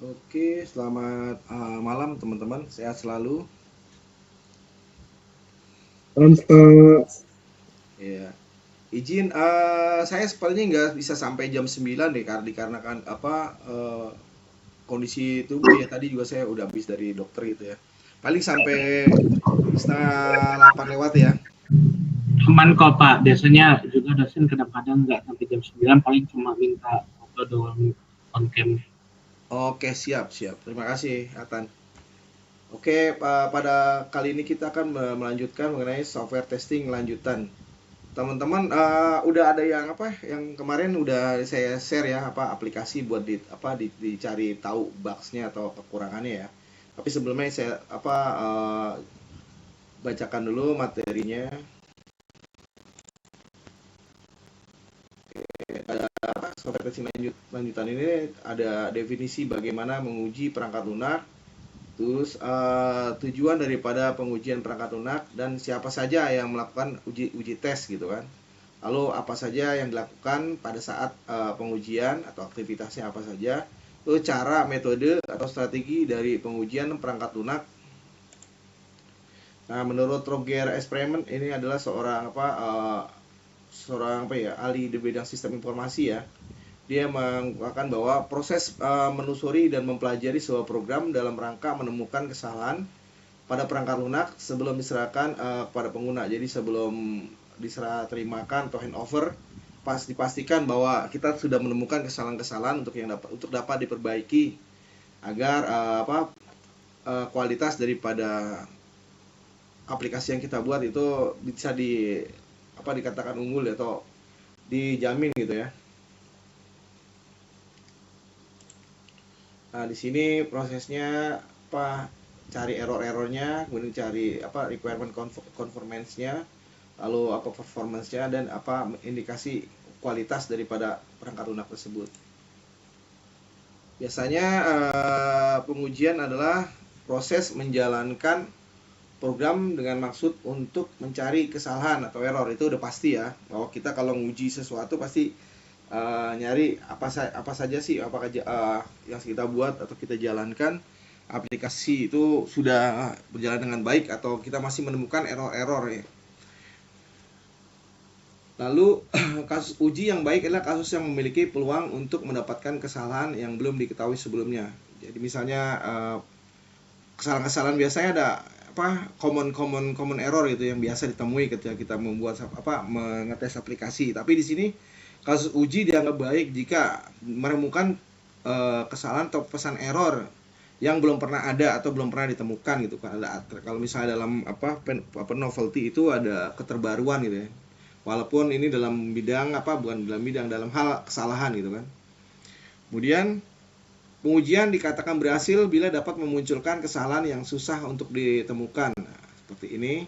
Oke, selamat malam teman-teman. Sehat selalu. Pak. Ya, izin saya sepertinya nggak bisa sampai jam 9 deh dikarenakan kondisi tubuh ya. Tadi juga saya udah habis dari dokter gitu ya. Paling sampai setengah 8 lewat ya. Aman kok Pak, biasanya juga dosen kadang-kadang nggak sampai jam 9, paling cuma minta foto doang on cam. Oke, siap, siap. Terima kasih, Atan. Oke, pada kali ini kita akan melanjutkan mengenai software testing lanjutan. Teman-teman udah ada yang yang kemarin udah saya share ya aplikasi buat dicari tahu bugsnya atau kekurangannya ya. Tapi sebelumnya saya bacakan dulu materinya. Ada software testing lanjutan ini ada definisi bagaimana menguji perangkat lunak, terus tujuan daripada pengujian perangkat lunak dan siapa saja yang melakukan uji tes gitu kan. Lalu apa saja yang dilakukan pada saat pengujian atau aktivitasnya apa saja. Lalu cara, metode atau strategi dari pengujian perangkat lunak. Nah, menurut Roger Experiment ini adalah seorang ahli di bidang sistem informasi ya. Dia mengatakan bahwa proses menusuri dan mempelajari sebuah program dalam rangka menemukan kesalahan pada perangkat lunak sebelum diserahkan kepada pengguna. Jadi sebelum diserah terimakan atau handover, dipastikan bahwa kita sudah menemukan kesalahan-kesalahan untuk dapat diperbaiki agar kualitas daripada aplikasi yang kita buat itu bisa dikatakan unggul atau dijamin gitu ya. Nah, di sini prosesnya cari error-errornya, kemudian cari requirement conformance-nya, lalu performance-nya dan indikasi kualitas daripada perangkat lunak tersebut. Biasanya pengujian adalah proses menjalankan program dengan maksud untuk mencari kesalahan atau error. Itu udah pasti ya, bahwa kita kalau nguji sesuatu pasti nyari apa saja sih yang kita buat atau kita jalankan aplikasi itu sudah berjalan dengan baik atau kita masih menemukan error-error ya. Lalu kasus uji yang baik adalah kasus yang memiliki peluang untuk mendapatkan kesalahan yang belum diketahui sebelumnya. Jadi misalnya kesalahan-kesalahan biasanya ada common error itu yang biasa ditemui ketika kita membuat mengetes aplikasi. Tapi di sini kasus uji dianggap baik jika menemukan kesalahan atau pesan error yang belum pernah ada atau belum pernah ditemukan gitu kan. Kalau misalnya dalam novelty itu ada keterbaruan gitu ya. Walaupun ini dalam bidang bukan dalam bidang, dalam hal kesalahan gitu kan. Kemudian pengujian dikatakan berhasil bila dapat memunculkan kesalahan yang susah untuk ditemukan. Nah, seperti ini.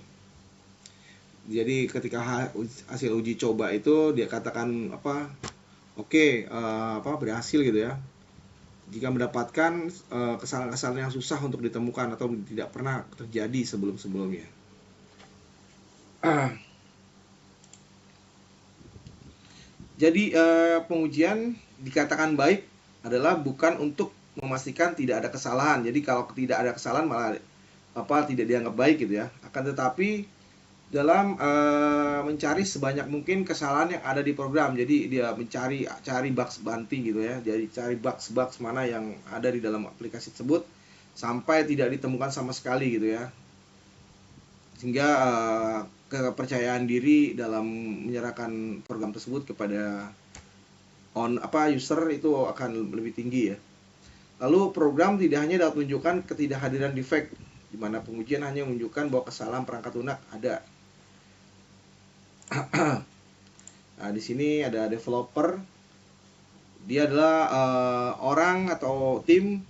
Jadi ketika hasil uji coba itu dia katakan berhasil gitu ya. Jika mendapatkan kesalahan-kesalahan yang susah untuk ditemukan atau tidak pernah terjadi sebelum-sebelumnya. Jadi pengujian dikatakan baik adalah bukan untuk memastikan tidak ada kesalahan. Jadi kalau tidak ada kesalahan malah tidak dianggap baik gitu ya. Akan tetapi dalam mencari sebanyak mungkin kesalahan yang ada di program. Jadi dia cari bugs bounty gitu ya. Jadi cari bugs mana yang ada di dalam aplikasi tersebut sampai tidak ditemukan sama sekali gitu ya. Sehingga kepercayaan diri dalam menyerahkan program tersebut kepada user itu akan lebih tinggi ya. Lalu program tidak hanya dapat menunjukkan ketidakhadiran defect, di mana pengujian hanya menunjukkan bahwa kesalahan perangkat lunak ada. Nah, di sini ada developer. Dia adalah orang atau tim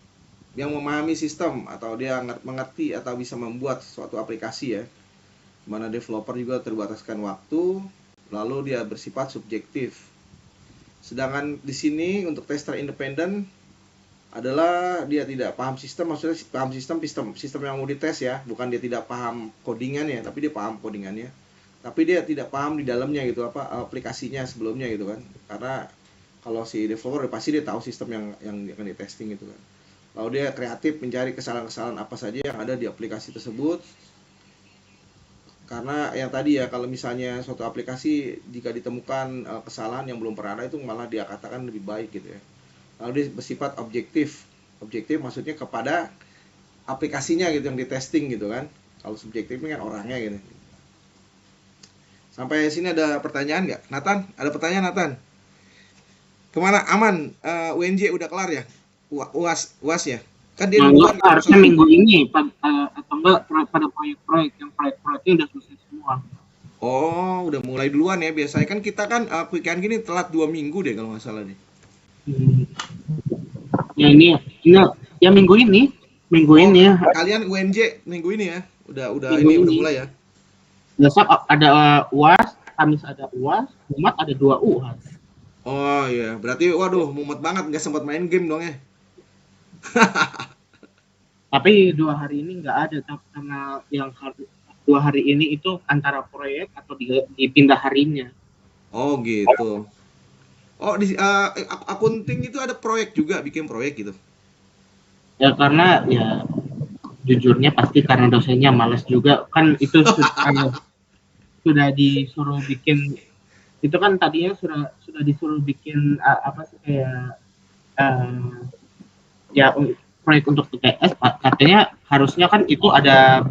yang memahami sistem atau dia mengerti atau bisa membuat suatu aplikasi ya. Mana developer juga terbataskan waktu, lalu dia bersifat subjektif. Sedangkan di sini untuk tester independen adalah dia tidak paham sistem, maksudnya paham sistem yang mau dites ya, bukan dia tidak paham codingannya, tapi dia paham codingannya. Tapi dia tidak paham di dalamnya gitu aplikasinya sebelumnya gitu kan. Karena kalau si developer pasti dia tahu sistem yang akan di testing gitu kan. Lalu dia kreatif mencari kesalahan-kesalahan apa saja yang ada di aplikasi tersebut. Karena yang tadi ya, kalau misalnya suatu aplikasi jika ditemukan kesalahan yang belum pernah ada, itu malah dia katakan lebih baik gitu ya. Lalu dia bersifat objektif. Objektif maksudnya kepada aplikasinya gitu yang di testing gitu kan. Kalau subjektif ini kan orangnya gitu. Sampai sini ada pertanyaan nggak? Nathan, ada pertanyaan Nathan? Kemana? Aman? UNJ udah kelar ya? UAS, UAS ya? Kan dia Enggak, duluan. harusnya minggu ini atau enggak pada proyek-proyek yang proyeknya udah selesai semua. Oh, udah mulai duluan ya. Biasanya kan kita kan quick-an gini telat 2 minggu deh kalau nggak salah deh. Ya ini ya minggu ini ya. Kalian UNJ minggu ini ya? Udah Minggu ini ini. udah mulai ya? Besok ada UAS, Kamis ada UAS, Jumat ada 2 UAS. Oh iya, berarti waduh mumet banget nggak sempat main game dong ya? Tapi 2 hari ini nggak ada karena yang 2 hari ini itu antara proyek atau dipindah harinya. Oh gitu. Oh di akunting itu ada proyek juga, bikin proyek gitu. Ya karena ya jujurnya pasti karena dosennya malas juga kan itu sudah disuruh bikin itu kan tadinya sudah disuruh bikin apa sih kayak ya proyek untuk UTS katanya harusnya kan itu ada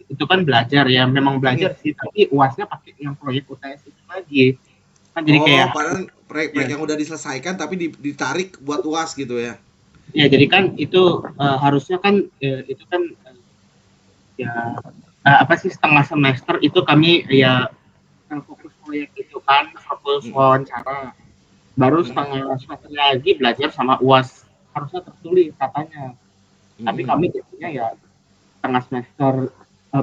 itu kan belajar ya memang belajar sih tapi UASnya pakai yang proyek UTS itu lagi kan jadi kayak padahal proyek yang udah diselesaikan tapi ditarik buat UAS gitu ya. Ya jadi kan itu harusnya kan itu kan ya apa sih setengah semester itu kami ya fokus proyek itu kan fokus wawancara baru setengah semester lagi belajar sama UAS harusnya tertulis katanya tapi kami jadinya ya setengah semester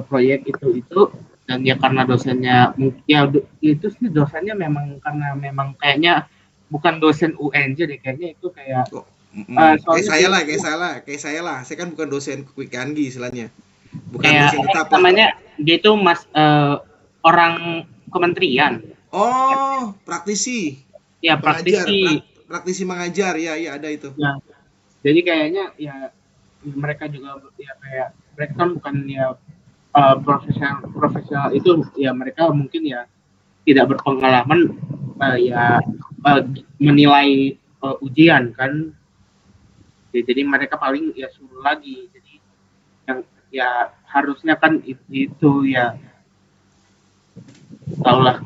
proyek itu dan ya karena dosennya ya itu sih dosennya memang karena memang kayaknya bukan dosen UNJ deh kayaknya itu kayak kayak saya lah. Saya kan bukan dosen Quick-Anggi istilahnya. Bukan kayak dosen tetap namanya dia itu orang kementerian. Oh, praktisi. Ya praktisi. Praktisi mengajar, ya ada itu. Ya, jadi kayaknya ya mereka juga ya kayak mereka kan bukan ya profesional itu ya mereka mungkin ya tidak berpengalaman menilai ujian kan. Jadi mereka paling ya suruh lagi. Jadi yang ya harusnya kan itu ya tau lah.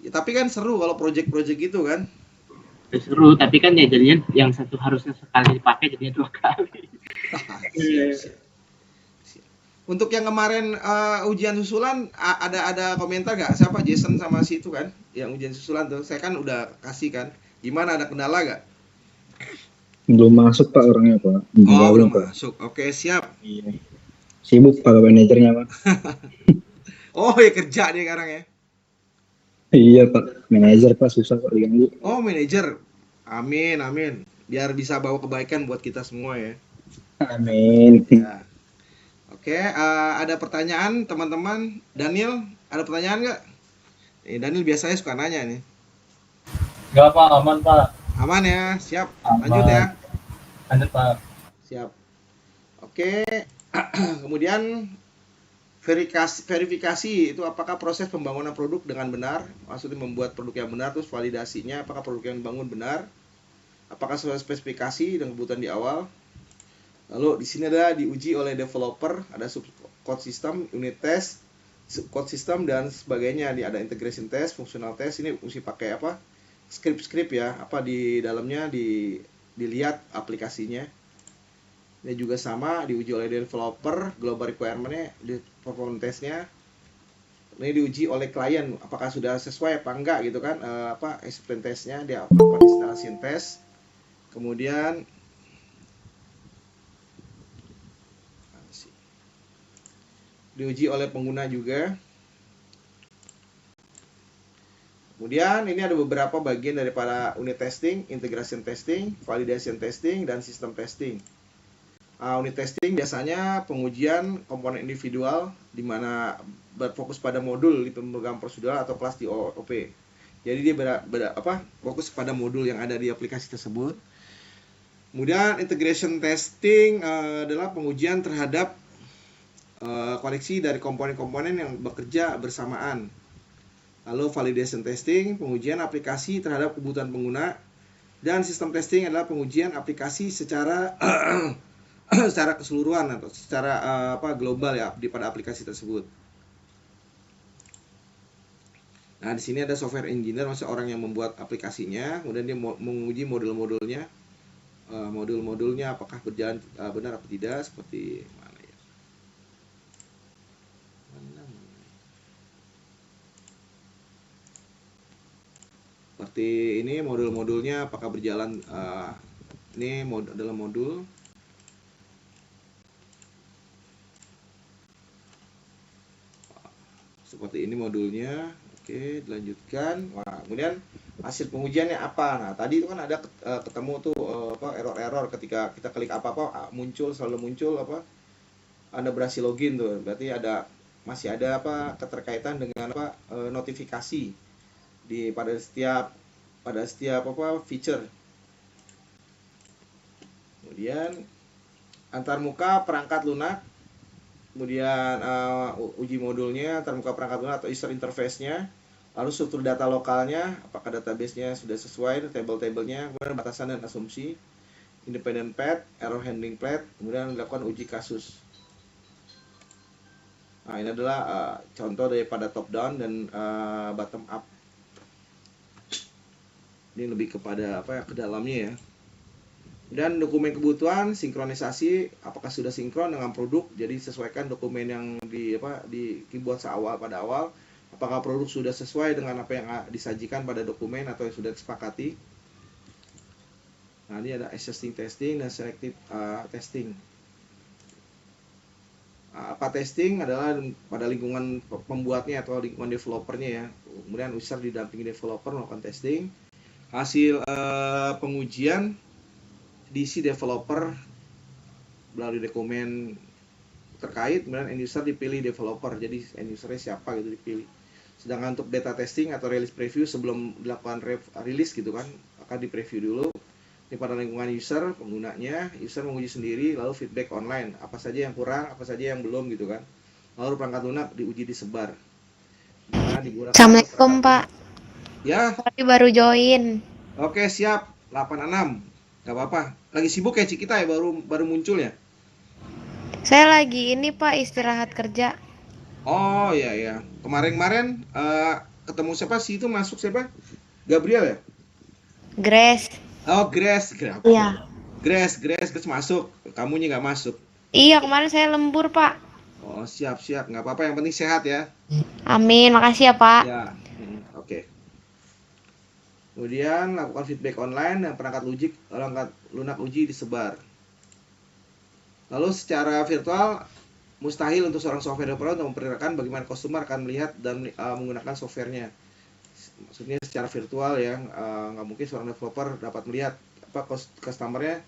Ya, tapi kan seru kalau project-project gitu kan. Seru tapi kan ya jadinya yang satu harusnya sekali dipakai jadinya 2 kali. Siap. Untuk yang kemarin ujian susulan ada komentar nggak? Siapa Jason sama si itu kan yang ujian susulan tuh? Saya kan udah kasih kan. Gimana, ada kendala nggak? Belum masuk Pak orangnya Pak. Belum masuk. Oke, siap. Iya. Sibuk Pak manajernya Pak. Oh ya kerja dia sekarang ya. Iya Pak, manajer Pak susah Pak diganggu. Oh manajer. Amin. Biar bisa bawa kebaikan buat kita semua ya. Amin. Ya. Oke, ada pertanyaan teman-teman? Daniel, ada pertanyaan nggak? Daniel biasanya suka nanya nih. Nggak Pak, aman Pak. Aman ya, siap. Aman. Lanjut ya. Lanjut Pak. Siap. Oke, kemudian verifikasi itu apakah proses pembangunan produk dengan benar, maksudnya membuat produk yang benar, terus validasinya apakah produk yang dibangun benar, apakah sesuai spesifikasi dan kebutuhan di awal. Lalu di sini ada diuji oleh developer, ada subcode system, unit test, subcode system dan sebagainya. Ada integration test, functional test. Ini mesti pakai apa? Script ya, apa di dalamnya dilihat aplikasinya. Ini juga sama diuji oleh developer, global requirement-nya, di performance test-nya. Ini diuji oleh klien, apakah sudah sesuai apa enggak gitu kan? Acceptance test-nya, dia apa installation test. Kemudian diuji oleh pengguna juga. Kemudian ini ada beberapa bagian daripada unit testing, integration testing, validation testing, dan sistem testing. Unit testing biasanya pengujian komponen individual di mana berfokus pada modul di program prosedural atau kelas di OOP. Jadi dia fokus pada modul yang ada di aplikasi tersebut. Kemudian integration testing adalah pengujian terhadap koneksi dari komponen-komponen yang bekerja bersamaan. Lalu validation testing, pengujian aplikasi terhadap kebutuhan pengguna. Dan sistem testing adalah pengujian aplikasi secara secara keseluruhan atau secara global ya pada aplikasi tersebut. Nah, di sini ada software engineer, maksudnya orang yang membuat aplikasinya, kemudian dia menguji modul-modulnya. Modul-modulnya apakah berjalan benar atau tidak, seperti mana ya. Seperti ini modul-modulnya apakah berjalan, ini adalah modul. Seperti ini modulnya. Oke, dilanjutkan. Wah, kemudian hasil pengujiannya apa? Nah, tadi itu kan ada ketemu tuh error-error ketika kita klik apa-apa selalu muncul Anda berhasil login tuh. Berarti masih ada keterkaitan dengan notifikasi pada setiap feature. Kemudian antarmuka perangkat lunak. Kemudian uji modulnya, antarmuka perangkat lunak atau user interface-nya, lalu struktur data lokalnya, apakah database-nya sudah sesuai, table-tablenya, kemudian batasan dan asumsi, independent path, error handling path, kemudian dilakukan uji kasus. Nah, ini adalah contoh daripada top down dan bottom up. Ini lebih kepada ke dalamnya ya. Dan dokumen kebutuhan sinkronisasi, apakah sudah sinkron dengan produk, jadi sesuaikan dokumen yang dibuat pada awal, apakah produk sudah sesuai dengan apa yang disajikan pada dokumen atau yang sudah disepakati. Nah, ini ada existing testing dan selective testing. Testing adalah pada lingkungan pembuatnya atau lingkungan developernya ya. Kemudian user didampingi developer melakukan testing. Hasil pengujian diisi developer melalui dokumen terkait, kemudian end user dipilih developer, jadi end usernya siapa gitu dipilih. Sedangkan untuk beta testing atau release preview sebelum dilakukan rilis gitu kan, akan di preview dulu. Ini pada lingkungan user, penggunanya, user menguji sendiri, lalu feedback online, apa saja yang kurang, apa saja yang belum gitu kan. Lalu perangkat lunak diuji disebar. Nah, digunakan. Assalamualaikum Pak. Ya. Sorry baru join. Oke, siap. 86. Gak apa-apa. Lagi sibuk ya Cikita ya, baru muncul ya? Saya lagi ini Pak istirahat kerja. Oh iya. Kemarin ketemu siapa sih itu masuk siapa? Gabriel ya? Grace. Oh Grace. Iya. Grace masuk. Kamunya nggak masuk. Iya kemarin saya lembur Pak. Oh siap. Nggak apa-apa, yang penting sehat ya. Amin. Makasih ya Pak. Ya. Oke. Kemudian lakukan feedback online dan perangkat lunak uji disebar. Lalu secara virtual mustahil untuk seorang software developer untuk memperkirakan bagaimana customer akan melihat dan menggunakan softwarenya. Maksudnya secara virtual ya, nggak mungkin seorang developer dapat melihat customernya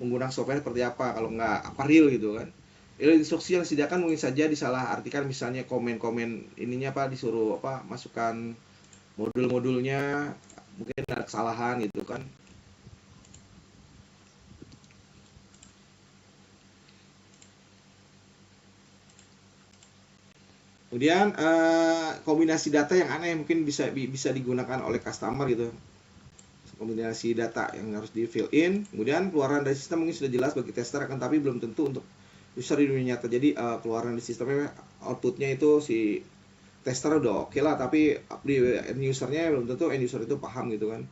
menggunakan software seperti apa kalau nggak real gitu kan. Instruksi yang disediakan mungkin saja disalah artikan, misalnya komen-komen ininya disuruh masukkan modul-modulnya, mungkin ada kesalahan gitu kan. Kemudian kombinasi data yang aneh mungkin bisa digunakan oleh customer gitu. Kombinasi data yang harus di fill in. Kemudian keluaran dari sistem mungkin sudah jelas bagi tester, akan tapi belum tentu untuk user di dunia nyata. Jadi keluaran dari sistemnya, outputnya itu si tester udah oke lah, tapi di end usernya belum tentu end user itu paham gitu kan.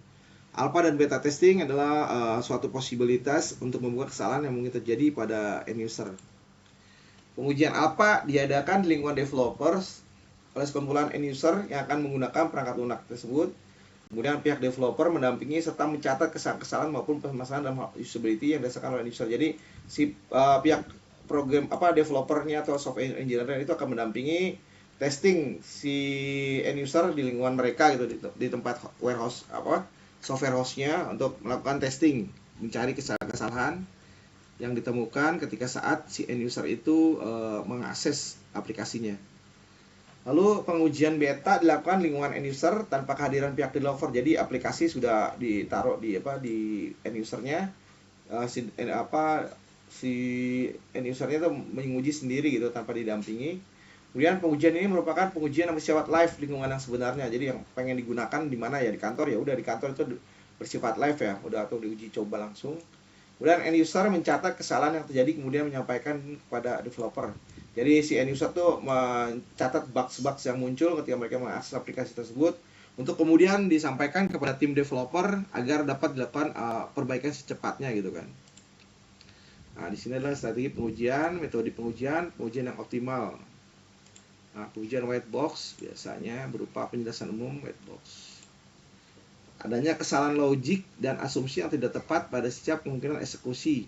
Alpha dan beta testing adalah suatu posibilitas untuk membuat kesalahan yang mungkin terjadi pada end user. Pengujian alpha diadakan di lingkungan developers oleh sekumpulan end user yang akan menggunakan perangkat lunak tersebut. Kemudian pihak developer mendampingi serta mencatat kesalahan maupun permasalahan dalam usability yang didasarkan oleh end user. Jadi si pihak program developernya atau software engineer itu akan mendampingi testing si end user di lingkungan mereka gitu, di tempat warehouse software host-nya, untuk melakukan testing, mencari kesalahan yang ditemukan ketika saat si end user itu mengakses aplikasinya. Lalu pengujian beta dilakukan lingkungan end user tanpa kehadiran pihak developer. Jadi aplikasi sudah ditaruh di end usernya, si end usernya itu menguji sendiri gitu tanpa didampingi. Kemudian pengujian ini merupakan pengujian yang bersifat live lingkungan yang sebenarnya. Jadi yang pengen digunakan di mana ya, di kantor ya udah di kantor itu bersifat live ya, udah atau diuji coba langsung. Kemudian end user mencatat kesalahan yang terjadi kemudian menyampaikan kepada developer. Jadi si end user tuh mencatat bugs-bugs yang muncul ketika mereka mengakses aplikasi tersebut untuk kemudian disampaikan kepada tim developer agar dapat dilakukan perbaikan secepatnya gitu kan. Nah, di sini adalah strategi pengujian, metode pengujian yang optimal. Nah, pengujian white box biasanya berupa penjelasan umum white box. Adanya kesalahan logik dan asumsi yang tidak tepat pada setiap kemungkinan eksekusi.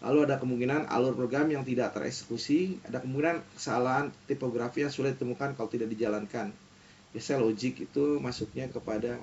Lalu ada kemungkinan alur program yang tidak tereksekusi, ada kemungkinan kesalahan tipografi yang sulit ditemukan kalau tidak dijalankan. Biasanya logik itu masuknya kepada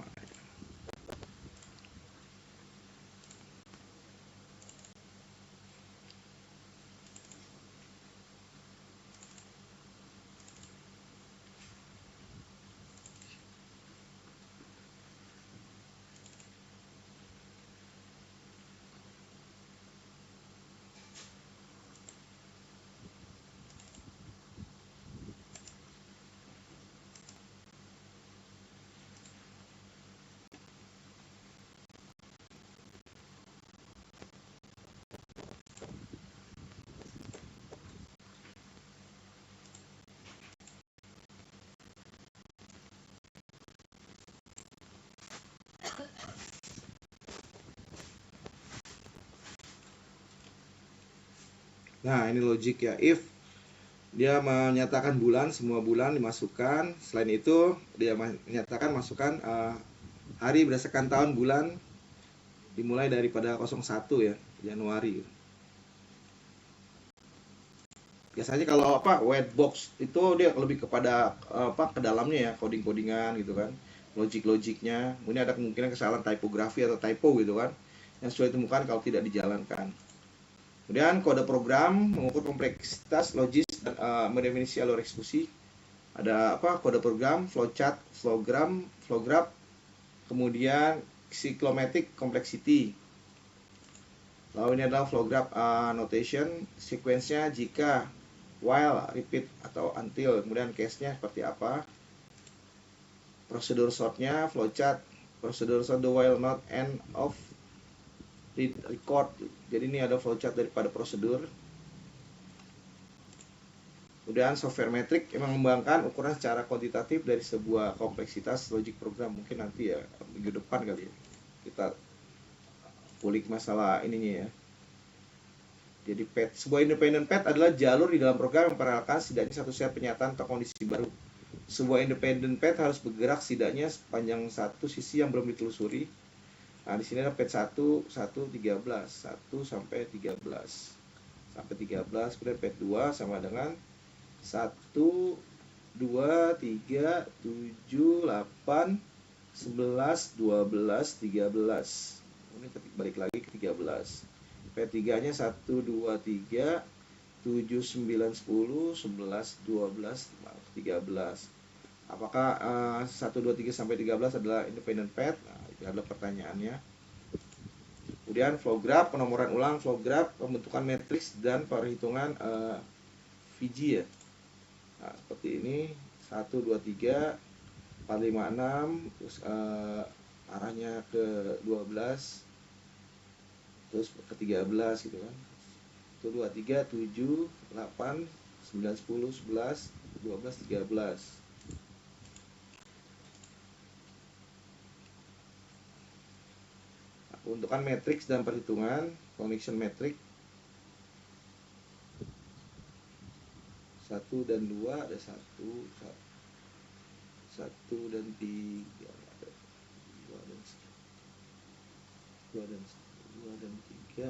Nah, ini logik ya. If dia menyatakan bulan, semua bulan dimasukkan. Selain itu, dia menyatakan masukkan hari berdasarkan tahun bulan dimulai daripada 01 ya, Januari. Biasanya kalau white box itu dia lebih kepada ke dalamnya ya, coding-codingan gitu kan. Logik-logiknya. Kemudian ada kemungkinan kesalahan tipografi atau typo gitu kan, yang sulit ditemukan kalau tidak dijalankan. Kemudian kode program mengukur kompleksitas logis dan mendefinisi alur eksekusi. Ada kode program, flowchart, flow graph, kemudian cyclomatic complexity. Lalu ini adalah flow graph notation, sequence-nya jika, while, repeat atau until, kemudian case-nya seperti apa. Prosedur sort-nya, flowchart, prosedur sort the while not end of record. Jadi ini ada flowchart daripada prosedur. Kemudian software metric yang mengembangkan ukuran secara kuantitatif dari sebuah kompleksitas logic program. Mungkin nanti ya minggu depan kali ya kita kulik masalah ininya ya. Jadi PET, sebuah independent PET adalah jalur di dalam program yang memperkenalkan setidaknya satu set penyataan atau kondisi baru. Sebuah independent PET harus bergerak setidaknya sepanjang satu sisi yang belum ditelusuri. Nah, di sini ada PET 1, 1, 13, 1 sampai 13. Sampai 13, kemudian PET 2 sama dengan 1, 2, 3, 7, 8, 11, 12, 13. Ini balik lagi ke 13. P3 nya 1, 2, 3, 7, 9, 10, 11, 12, 13. Apakah 1, 2, 3 sampai 13 adalah independent PET? Nah, itu adalah pertanyaannya. Kemudian flow graph, penomoran ulang flow graph, pembentukan matriks dan perhitungan VG ya. Nah, seperti ini 1, 2, 3, 4, 5, 6, terus arahnya ke 12, terus ke 13 gitu kan. 1, 2, 3, 7, 8, 9, 10, 11, 12, 13. Pembentukan matriks dan perhitungan, connection matrix 1 dan 2 ada 1 dan 3 ada 2 dan 3 1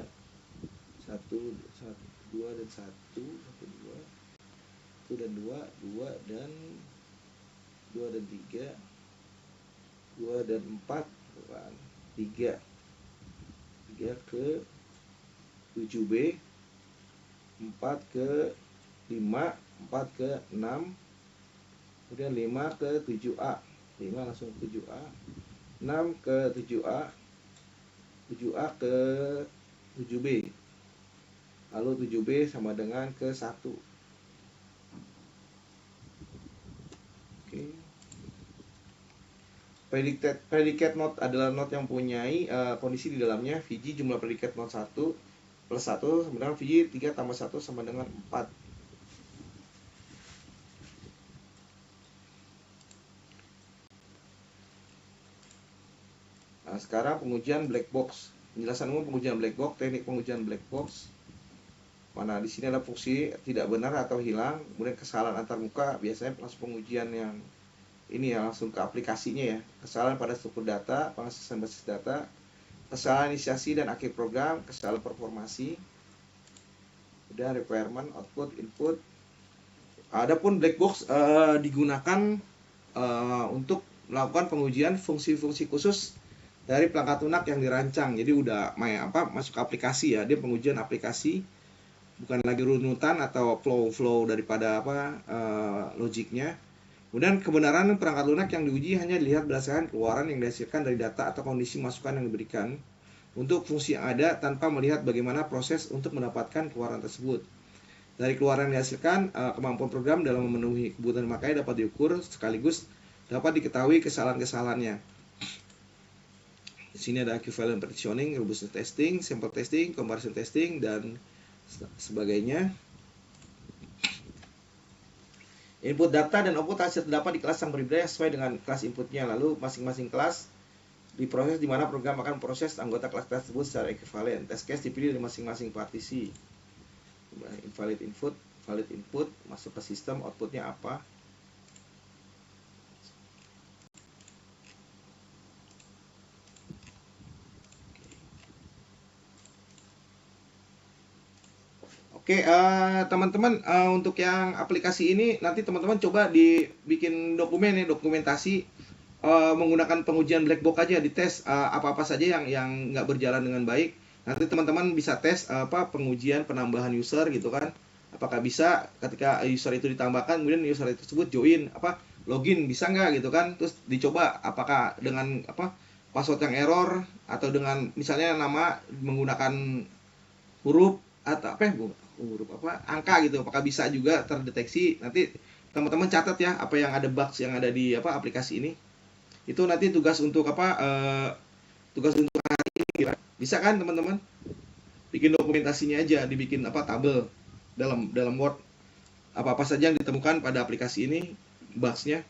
2 dan 1 1 dan 2 2 dan 2 dan 3 2 dan 4 bukan 3 ke 7B 4 ke 5 4 ke 6 kemudian 5 ke 7A 5 langsung 7A 6 ke 7A 7A ke 7B. Lalu 7B sama dengan ke 1. Oke. Predicate node adalah node yang mempunyai kondisi di dalamnya Vg jumlah predicate node 1 plus 1 sama dengan Vg 3 tambah 1 sama dengan 4. Nah, sekarang pengujian black box. Penjelasan umum pengujian black box, teknik pengujian black box. Mana di sini ada fungsi tidak benar atau hilang, kemudian kesalahan antar muka, biasanya langsung pengujian yang ini ya langsung ke aplikasinya ya. Kesalahan pada struktur data, pengaksesan basis data, kesalahan inisiasi dan akhir program, kesalahan performasi, kemudian requirement, output, input. Adapun black box digunakan untuk melakukan pengujian fungsi-fungsi khusus dari perangkat lunak yang dirancang. Jadi udah masuk aplikasi ya, dia pengujian aplikasi, bukan lagi runutan atau flow daripada logiknya. Kemudian kebenaran perangkat lunak yang diuji hanya dilihat berdasarkan keluaran yang dihasilkan dari data atau kondisi masukan yang diberikan untuk fungsi yang ada tanpa melihat bagaimana proses untuk mendapatkan keluaran tersebut. Dari keluaran yang dihasilkan, kemampuan program dalam memenuhi kebutuhan pemakai dapat diukur sekaligus dapat diketahui kesalahan-kesalahannya. Di sini ada equivalent partitioning, robustness testing, sample testing, comparison testing, dan sebagainya. Input data dan output hasil terdapat di kelas yang berbeda sesuai dengan kelas inputnya. Lalu masing-masing kelas diproses di mana program akan proses anggota kelas tersebut secara ekuivalen. Test case dipilih dari masing-masing partisi. Invalid input, valid input, masuk ke sistem, outputnya apa. Oke, teman-teman, untuk yang aplikasi ini nanti teman-teman coba dibikin dokumen ya, dokumentasi menggunakan pengujian black box aja, dites apa-apa saja yang nggak berjalan dengan baik. Nanti teman-teman bisa tes pengujian penambahan user gitu kan. Apakah bisa ketika user itu ditambahkan kemudian user itu tersebut join login bisa nggak gitu kan. Terus dicoba apakah dengan password yang error atau dengan misalnya nama menggunakan huruf atau angka gitu, apakah bisa juga terdeteksi. Nanti teman-teman catat ya apa yang ada bugs yang ada di aplikasi ini. Itu nanti tugas untuk tugas untuk hari ini ya. Bisa kan teman-teman bikin dokumentasinya aja, dibikin tabel dalam Word apa saja yang ditemukan pada aplikasi ini, bugsnya.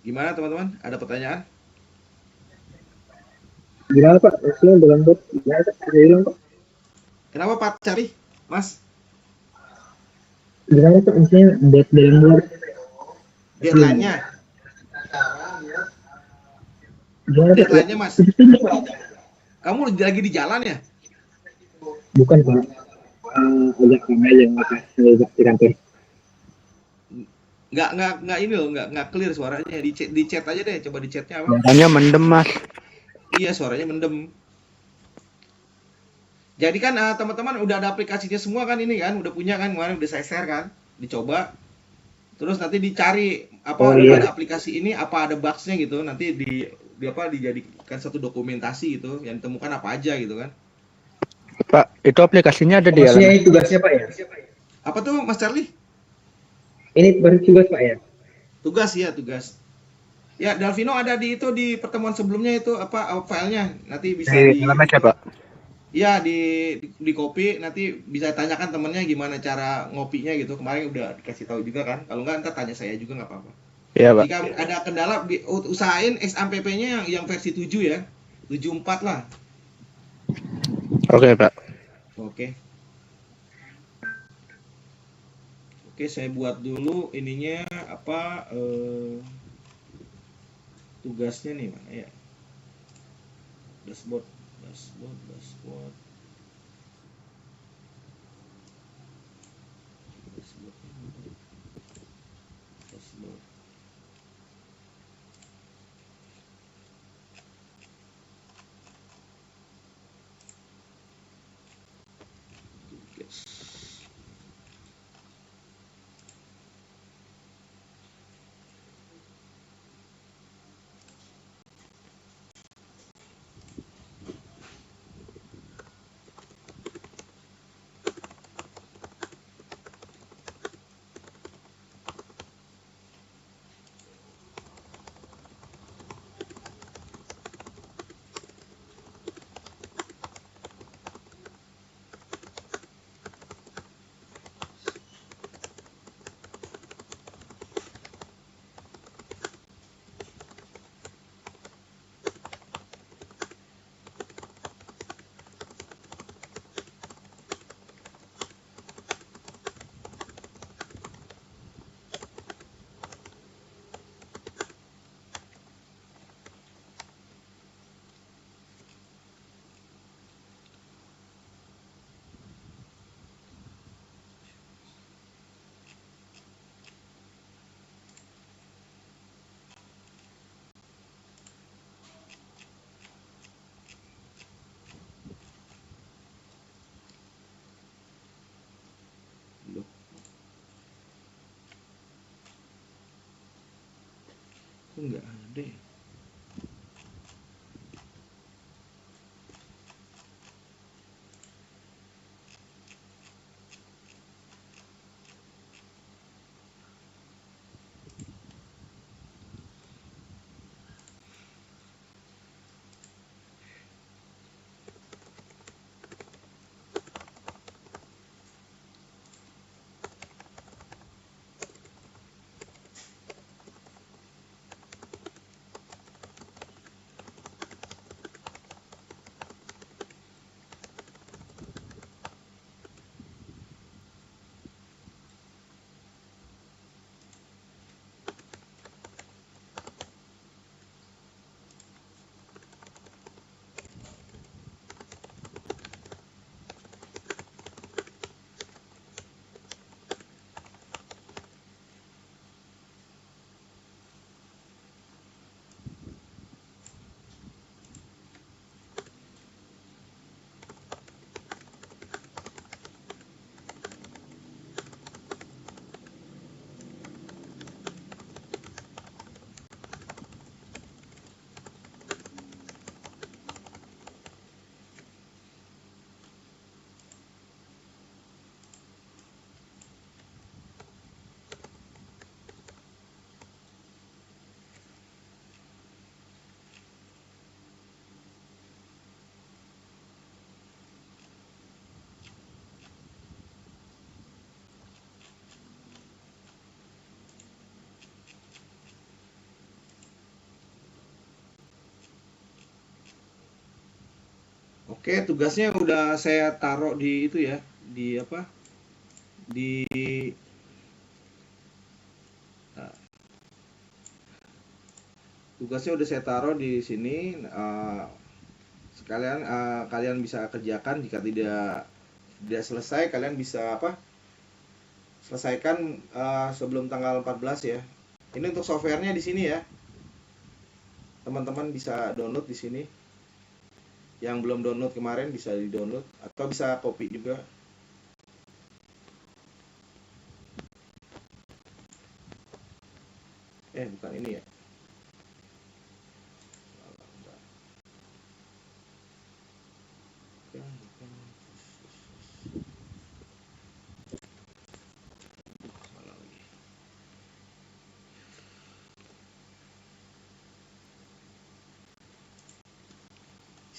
Gimana teman-teman, ada pertanyaan? Gimana Pak? Maksudnya dalam bot gimana Pak? Bisa hilang Pak? Kenapa Pak Cari, Mas? Gimana Pak? Maksudnya bot dalam bot Deadline-nya? gimana Pak? Deadline-nya Mas? Tidak Pak. Kamu lagi di jalan ya? Bukan Pak. Agak ramai aja nggak di kantor. Nggak ini loh, nggak clear suaranya. Di chat aja deh, coba di chatnya apa? Suaranya mendem mas. Iya, suaranya mendem. Jadi kan teman-teman udah ada aplikasinya semua kan ini kan, udah punya kan, kemarin udah saya share kan, dicoba. Terus nanti dicari pada aplikasi ini apa ada bugs-nya gitu, nanti dijadikan satu dokumentasi gitu, yang ditemukan apa aja gitu kan. Pak, itu aplikasinya ada di Maksudnya halaman. ini tugasnya Pak ya? Apa tuh Mas Charlie? Ini baru tugas Pak ya? Tugas ya, tugas. Ya, Dalvino ada di pertemuan sebelumnya itu filenya, nanti bisa Di halaman ya Pak? ya di copy, nanti bisa tanyakan temennya gimana cara ngopinya gitu. Kemarin udah dikasih tahu juga kan. Kalau enggak ntar tanya saya juga nggak apa-apa. Iya Pak. Jika ada kendala usahain XAMPP-nya yang versi 7 ya. 74 lah. Oke Pak. Oke. Oke, saya buat dulu ininya tugasnya nih mana ya? Dashboard. Dashboard. Enggak ada ya. Oke, tugasnya udah saya taruh di itu ya, di apa? Di nah, tugasnya udah saya taruh di sini. Sekalian kalian bisa kerjakan. Jika tidak selesai, kalian bisa apa? Selesaikan sebelum tanggal 14 ya. Ini untuk softwarenya di sini ya. Teman-teman bisa download di sini. Yang belum download kemarin bisa di-download atau bisa copy juga. Bukan ini ya.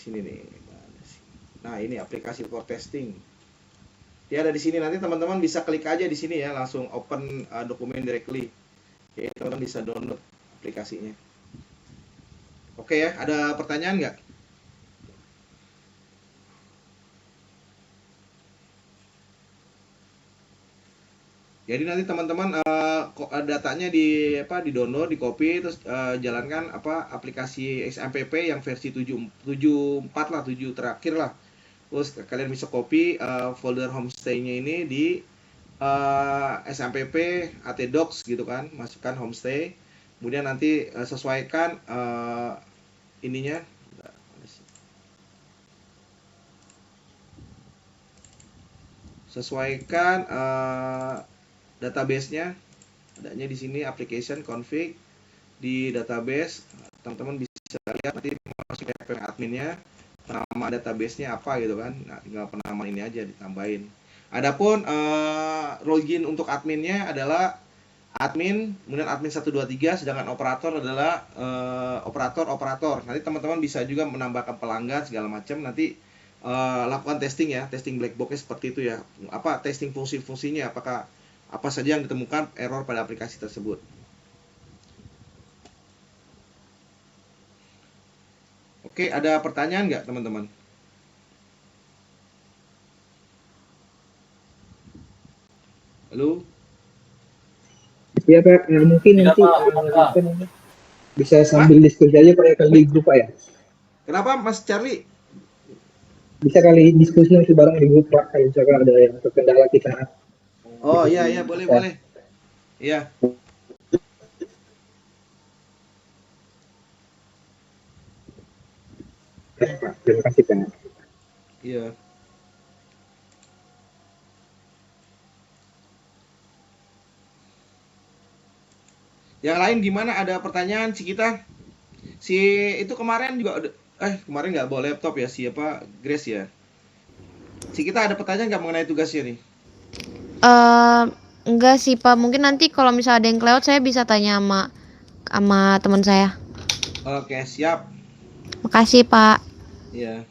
Sini nih. Nah, ini aplikasi for testing. Dia ada di sini, nanti teman-teman bisa klik aja di sini ya, langsung open dokumen directly. Oke, teman-teman bisa download aplikasinya. Oke ya, ada pertanyaan nggak? Jadi nanti teman-teman datanya di apa, di download, di copy, terus jalankan apa aplikasi XMPP yang versi 7.4 lah, 7 terakhir lah. Terus kalian bisa copy folder homestay-nya ini di SMPP atdocs gitu kan, masukkan homestay. Kemudian nanti sesuaikan ininya. Sesuaikan database-nya, adanya di sini application config di database. Teman-teman bisa lihat nanti masukin adminnya, nama database-nya apa gitu kan. Nah, tinggal penamaan ini aja ditambahin. Adapun login untuk adminnya adalah admin, kemudian admin 123, sedangkan operator adalah operator. Nanti teman-teman bisa juga menambahkan pelanggan segala macam. Nanti lakukan testing ya, testing black box seperti itu ya. Apa testing fungsi-fungsinya, apakah apa saja yang ditemukan error pada aplikasi tersebut. Oke, ada pertanyaan nggak teman-teman? Halo? Ya Pak, mungkin Tidak nanti Pak, Pak. apa namanya, bisa sambil diskusi aja Pak ya kali di grup Pak ya. Kenapa Mas Charlie? Bisa kali diskusi nanti bareng di grup Pak, kalau misalkan ada yang terkendala kita. Oh iya iya, boleh boleh. Iya. Pak, terima kasih Pak. Iya. Yang lain gimana? Ada pertanyaan si kita? Si itu kemarin juga kemarin nggak bawa laptop ya, siapa? Grace ya. Si kita ada pertanyaan nggak mengenai tugasnya nih? Eh, enggak sih Pak, mungkin nanti kalau misalnya ada yang kelewat saya bisa tanya sama teman saya. Oke, siap. Makasih Pak. Ya.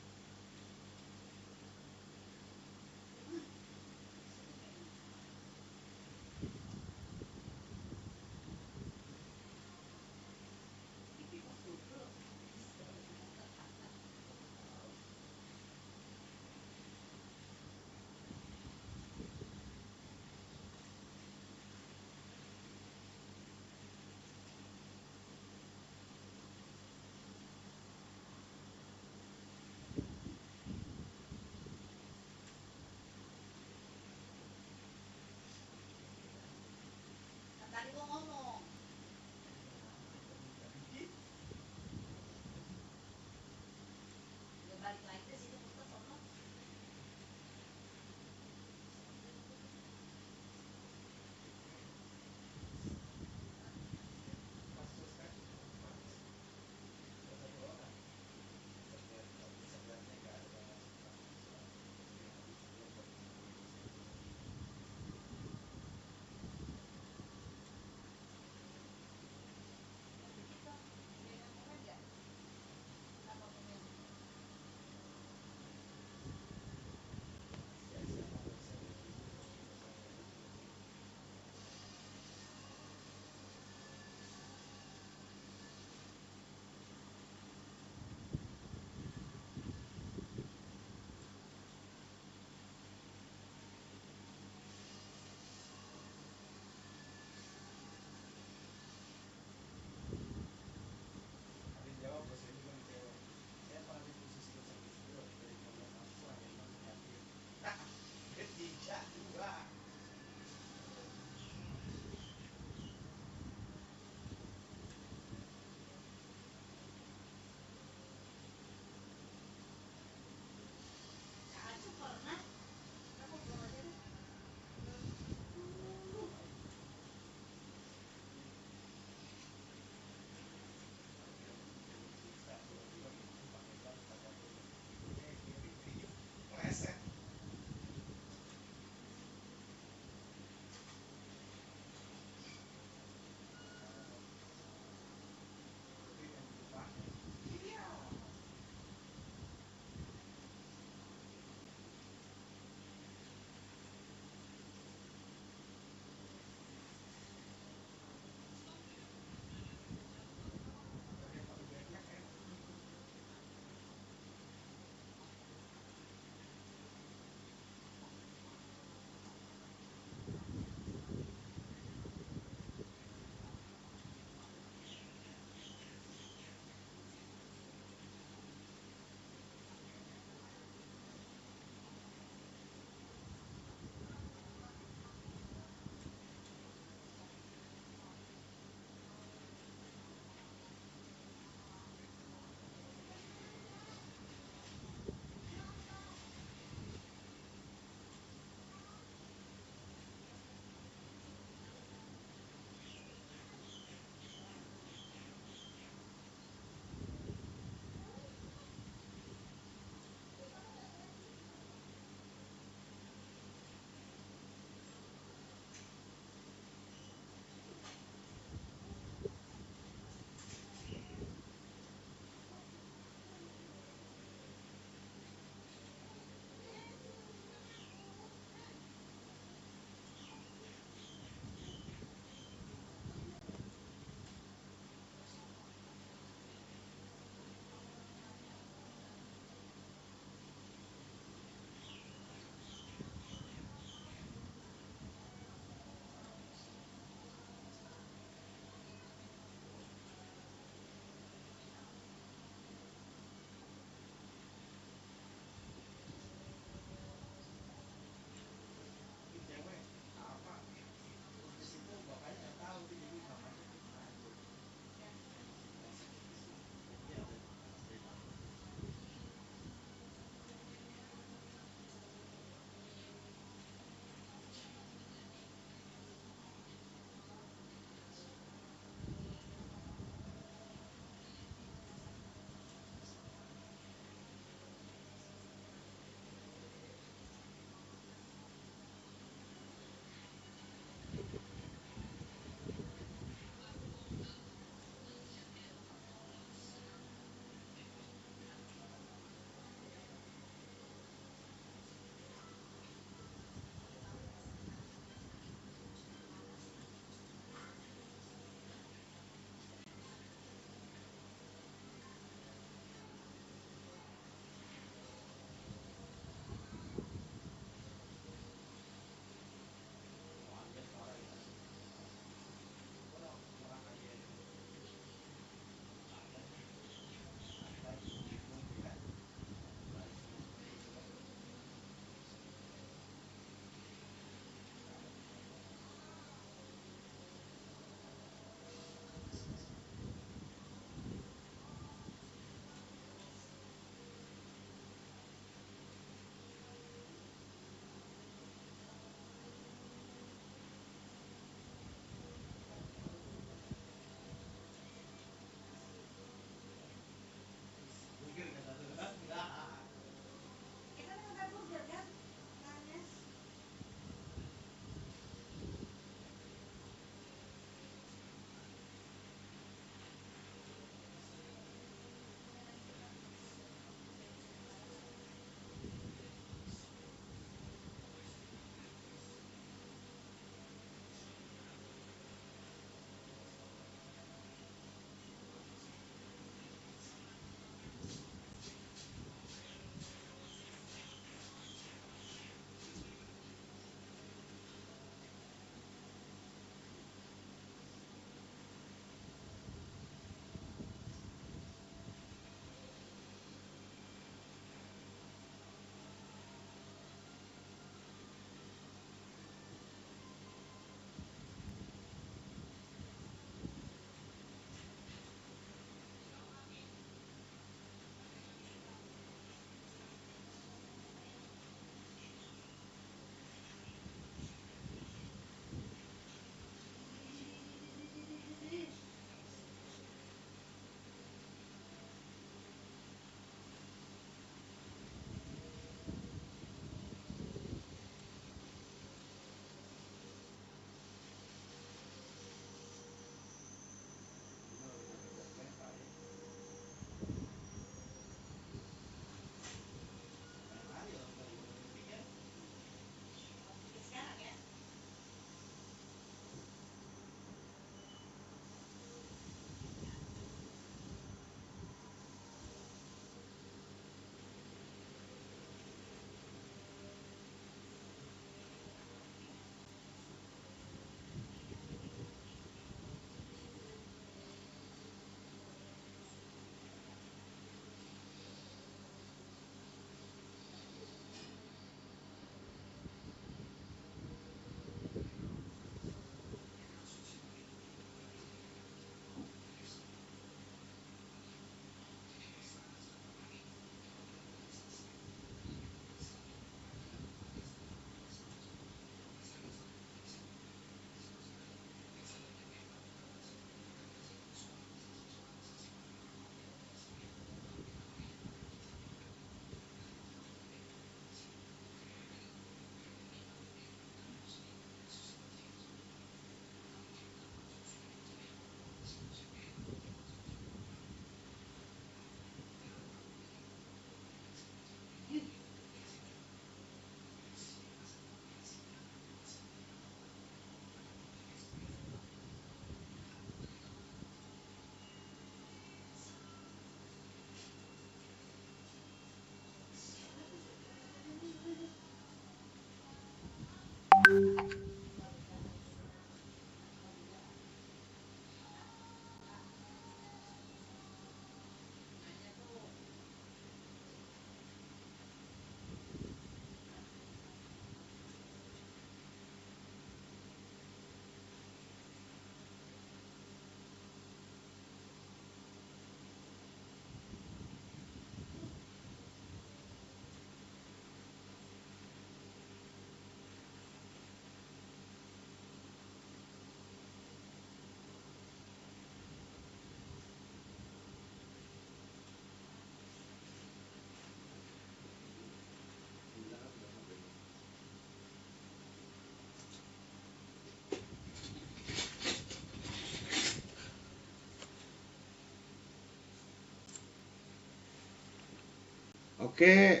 Oke,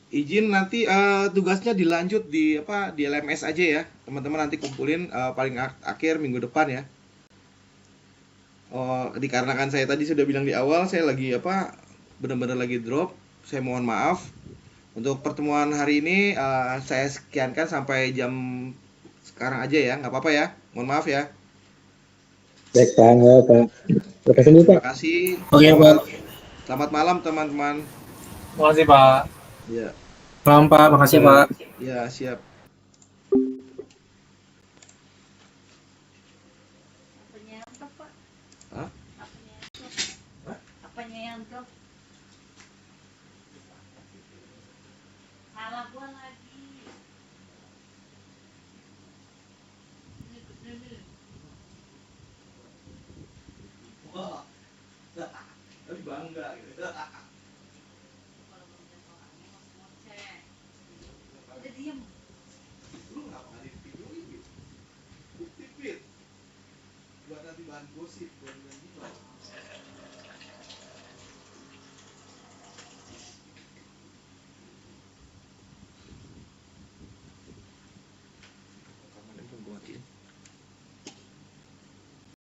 izin nanti tugasnya dilanjut di di LMS aja ya, teman-teman nanti kumpulin paling akhir minggu depan ya. Oh, dikarenakan saya tadi sudah bilang di awal, saya lagi benar-benar lagi drop. Saya mohon maaf. Untuk pertemuan hari ini saya sekiankan sampai jam sekarang aja ya, nggak apa-apa ya. Mohon maaf ya. Baik Pak, nggak apa. Terima kasih Pak. Terima kasih. Oke, Pak. Selamat malam teman-teman. Terima kasih, Pak. Ya, Malam, Pak. Makasih, Pak. ya siap. Hah? Apanya yang drop? Salah gua lagi. Wah, tapi bangga gitu. Kalau belum ada soalnya masih ngoceh. Udah diem. Lu ngapa nggak divideoin gitu? Bukti fit. Buat nanti bahan gosip, buat gitu.